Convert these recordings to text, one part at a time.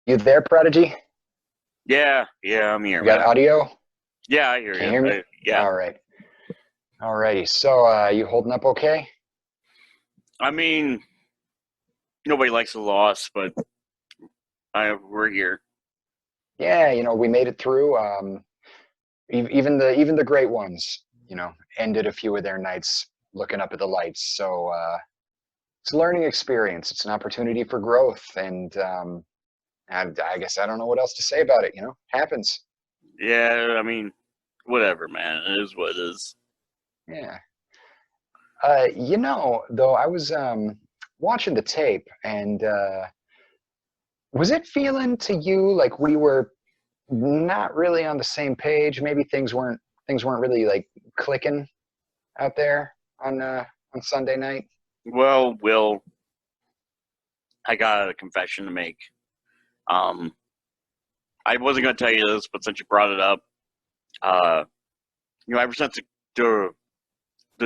You there, Prodigy? Yeah, I'm here, You got man. audio? Yeah, I hear Can you you. hear me? Yeah, All right. All righty. So, you holding up okay? I mean, nobody likes a loss, but we're here. Yeah, we made it through. Even the great ones, ended a few of their nights looking up at the lights. So, it's a learning experience. It's an opportunity for growth, and I guess I don't know what else to say about it. Happens. Yeah, I mean, whatever, man. It is what it is. Yeah. Though I was watching the tape, and was it feeling to you like we were not really on the same page? Maybe things weren't really like clicking out there on Sunday night. Well, Will, I got a confession to make. Um, I wasn't gonna tell you this, but since you brought it up, uh, ever since the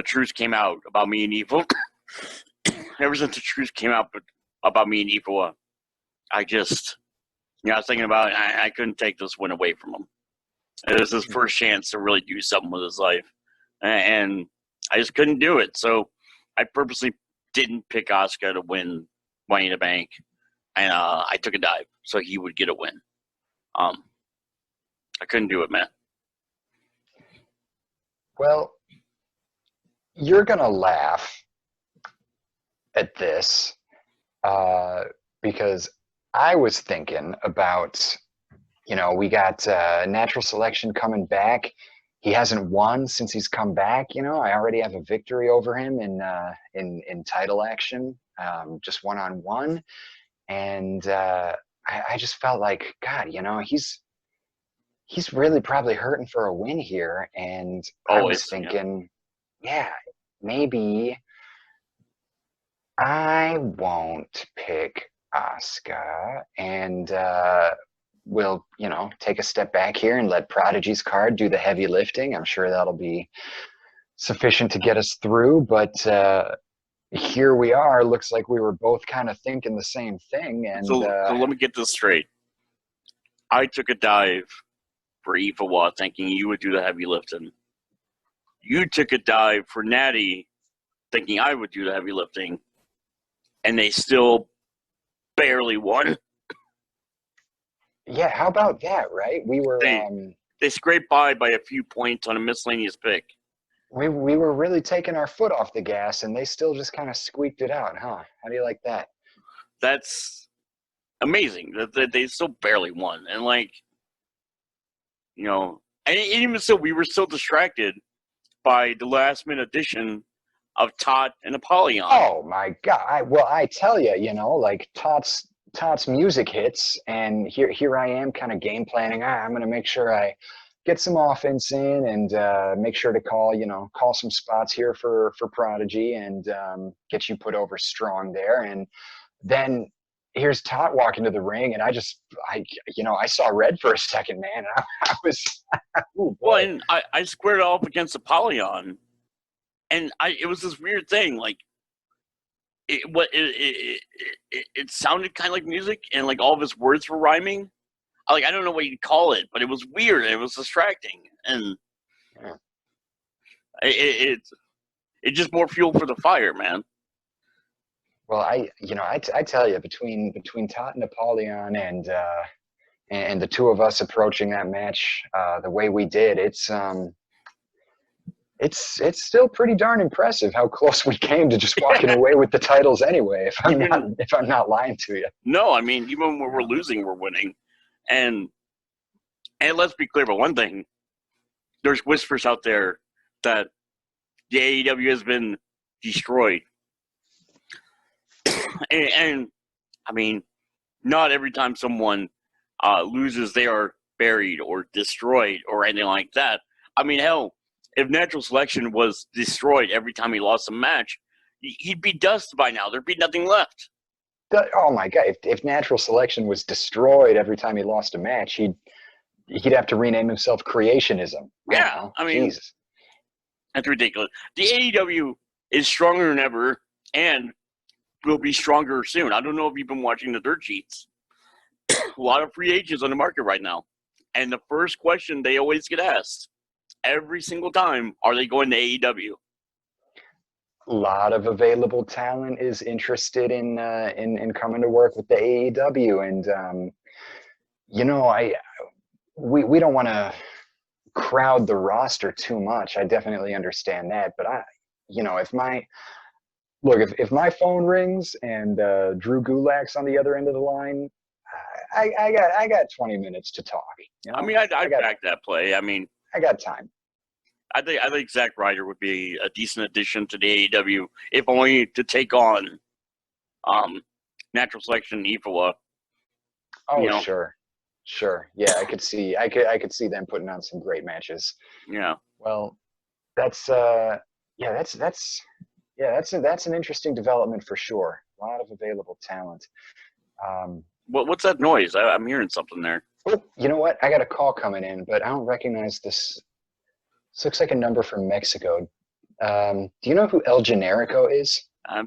truth came out about me and Evil, ever since the truth came out about me and Evil, I just, I was thinking about it. I couldn't take this win away from him. It was his first chance to really do something with his life, and I just couldn't do it. So I purposely didn't pick Oscar to win Money in the Bank, and I took a dive so he would get a win. Um, I couldn't do it, man. Well, you're gonna laugh at this uh, because I was thinking about, we got natural selection coming back. He hasn't won since he's come back. I already have a victory over him in title action, just one on one, and I just felt like God. He's really probably hurting for a win here, and I was Always, yeah. thinking, yeah, maybe I won't pick Asuka, and we'll, take a step back here and let Prodigy's card do the heavy lifting. I'm sure that'll be sufficient to get us through, but here we are. Looks like we were both kind of thinking the same thing, and So let me get this straight. I took a dive for Ifawa thinking you would do the heavy lifting. You took a dive for Natty thinking I would do the heavy lifting, and they still barely won. yeah, how about that, right? We were They they scraped by a few points on a miscellaneous pick. we were really taking our foot off the gas, and they still just kind of squeaked it out, huh? How do you like that? That's amazing that they still barely won, and and even so, we were still distracted by the last minute addition of Tot and Apollyon. Oh my God! I tell you, like Todd's music hits, and here I am, kind of game planning. I'm going to make sure I get some offense in, and make sure to call some spots here for Prodigy, and get you put over strong there. And then here's Todd walking to the ring, and I saw red for a second, man. I was, oh Well, boy. and I squared it off against Apollyon, and it was this weird thing. Like it sounded kind of like music, and like all of his words were rhyming. I don't know what you'd call it, but it was weird. And it was distracting, and Yeah. it, it it just more fuel for the fire, man. Well, I tell you, between Tot and Apollyon, and the two of us approaching that match the way we did, it's still pretty darn impressive how close we came to just walking away with the titles anyway. Even If I'm not lying to you. no, I mean, even when we're Yeah. losing, we're winning, and and let's be clear about one thing: there's whispers out there that the AEW has been destroyed, and I mean, not every time someone loses, they are buried or destroyed or anything like that. I mean, hell, if natural selection was destroyed every time he lost a match, he'd be dust by now. There'd be nothing left. Oh my God! If natural selection was destroyed every time he lost a match, he'd have to rename himself Creationism. I don't Yeah, know. I mean, Jesus. that's ridiculous. The AEW is stronger than ever and will be stronger soon. I don't know if you've been watching the dirt sheets, A lot of free agents on the market right now. And the first question they always get asked every single time, are they going to AEW? A lot of available talent is interested in coming to work with the AEW, and you know, we don't want to crowd the roster too much. I definitely understand that, but you know, if my phone rings and Drew Gulak's on the other end of the line, I got 20 minutes to talk. You know, I mean, I'd back that play. I mean, I got time. I think Zack Ryder would be a decent addition to the AEW, if only to take on Natural Selection Ifawa. Oh, You know, sure. Yeah, I could see them putting on some great matches. yeah. Well, that's yeah, that's an interesting development for sure. A lot of available talent. Um, What's that noise? I'm hearing something there. oh, you know what? I got a call coming in, but I don't recognize this. This looks like a number from Mexico. Do you know who El Generico is?